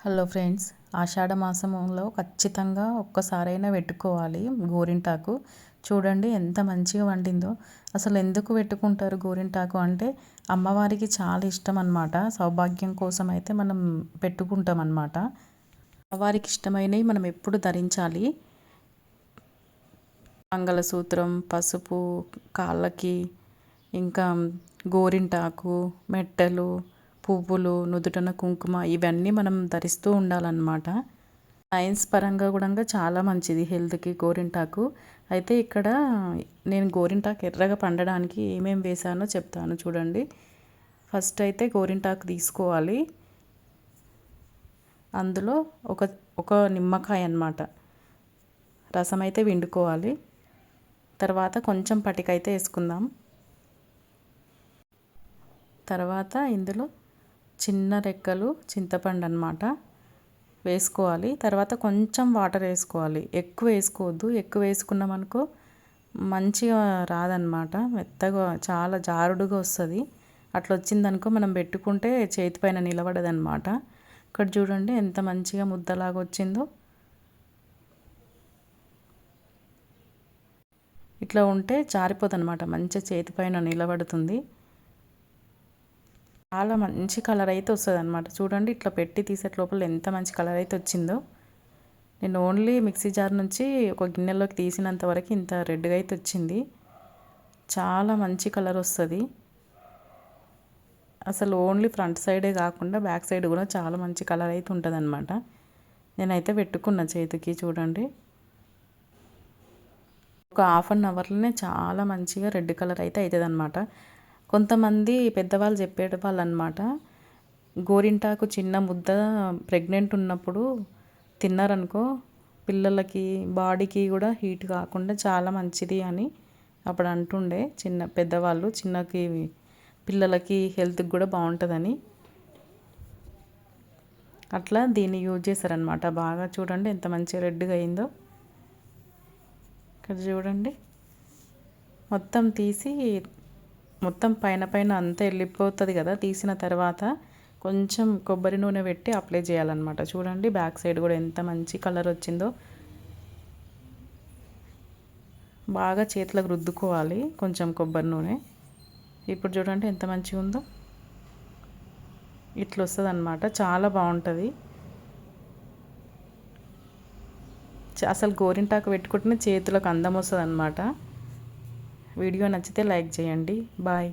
Hello friends, ఆషాఢ మాసంలో ఖచ్చితంగా ఒక్కసారైనా పెట్టుకోవాలి గోరింటాకు. చూడండి ఎంత మంచిగా వండిందో. అసలు ఎందుకు పెట్టుకుంటారు గోరింటాకు అంటే అమ్మవారికి చాలా ఇష్టం అన్నమాట. సౌభాగ్యం కోసం అయితే మనం పెట్టుకుంటాం అన్నమాట. అమ్మవారికి ఇష్టమైనవి మనం ఎప్పుడు ధరించాలి. మంగళసూత్రం, పసుపు, కాళ్ళకి, ఇంకా గోరింటాకు, మెట్టెలు, పువ్వులు, నుదుటన కుంకుమ ఇవన్నీ మనం ధరిస్తూ ఉండాలన్నమాట. సైన్స్ పరంగా కూడా చాలా మంచిది హెల్త్కి గోరింటాకు. అయితే ఇక్కడ నేను గోరింటాకు ఎర్రగా పండడానికి ఏమేమి వేసానో చెప్తాను చూడండి. ఫస్ట్ అయితే గోరింటాకు తీసుకోవాలి. అందులో ఒక ఒక నిమ్మకాయ అన్నమాట రసం అయితే పిండుకోవాలి. తర్వాత కొంచెం పటికైతే వేసుకుందాం. తర్వాత ఇందులో చిన్న రెక్కలు చింతపండు అన్నమాట వేసుకోవాలి. తర్వాత కొంచెం వాటర్ వేసుకోవాలి, ఎక్కువ వేసుకోవద్దు. ఎక్కువ వేసుకున్నామనుకో మంచిగా రాదనమాట, మెత్తగా చాలా జారుడుగా వస్తుంది. అట్లా వచ్చిందనుకో మనం పెట్టుకుంటే చేతి పైన నిలబడదన్నమాట. ఇక్కడ చూడండి ఎంత మంచిగా ముద్దలాగా వచ్చిందో. ఇట్లా ఉంటే జారిపోతుంది అనమాట, మంచిగా చేతి పైన నిలబడుతుంది. చాలా మంచి కలర్ అయితే వస్తుంది అనమాట. చూడండి ఇట్లా పెట్టి తీసే లోపల ఎంత మంచి కలర్ అయితే వచ్చిందో. నేను ఓన్లీ మిక్సీ జార్ నుంచి ఒక గిన్నెలోకి తీసినంత వరకు ఇంత రెడ్గా అయితే వచ్చింది. చాలా మంచి కలర్ వస్తుంది. అసలు ఓన్లీ ఫ్రంట్ సైడే కాకుండా బ్యాక్ సైడ్ కూడా చాలా మంచి కలర్ అయితే ఉంటుంది అనమాట. నేనైతే పెట్టుకున్న చేతికి చూడండి. ఒక హాఫ్ అన్ అవర్లోనే చాలా మంచిగా రెడ్ కలర్ అయితే అవుతుంది అనమాట. కొంతమంది పెద్దవాళ్ళు చెప్పేవాళ్ళు అనమాట, గోరింటాకు చిన్న ముద్ద ప్రెగ్నెంట్ ఉన్నప్పుడు తిన్నారనుకో పిల్లలకి బాడీకి కూడా హీట్ కాకుండా చాలా మంచిది అని అప్పుడు అంటుండే పెద్దవాళ్ళు. పిల్లలకి హెల్త్కి కూడా బాగుంటుందని అట్లా దీన్ని యూజ్ చేశారనమాట. బాగా చూడండి ఎంత మంచిగా రెడ్గా అయిందో. ఇక్కడ చూడండి మొత్తం తీసి మొత్తం పైన పైన అంతా వెళ్ళిపోతుంది కదా. తీసిన తర్వాత కొంచెం కొబ్బరి నూనె పెట్టి అప్లై చేయాలన్నమాట. చూడండి బ్యాక్ సైడ్ కూడా ఎంత మంచి కలర్ వచ్చిందో. బాగా చేతులకు రుద్దుకోవాలి కొంచెం కొబ్బరి నూనె. ఇప్పుడు చూడండి ఎంత మంచిగా ఉందో. ఇట్లా వస్తుంది అన్నమాట, చాలా బాగుంటుంది. అసలు గోరింటాకు పెట్టుకుంటేనే చేతులకు అందం వస్తుంది అన్నమాట. వీడియో నచ్చితే లైక్ చేయండి. బాయ్.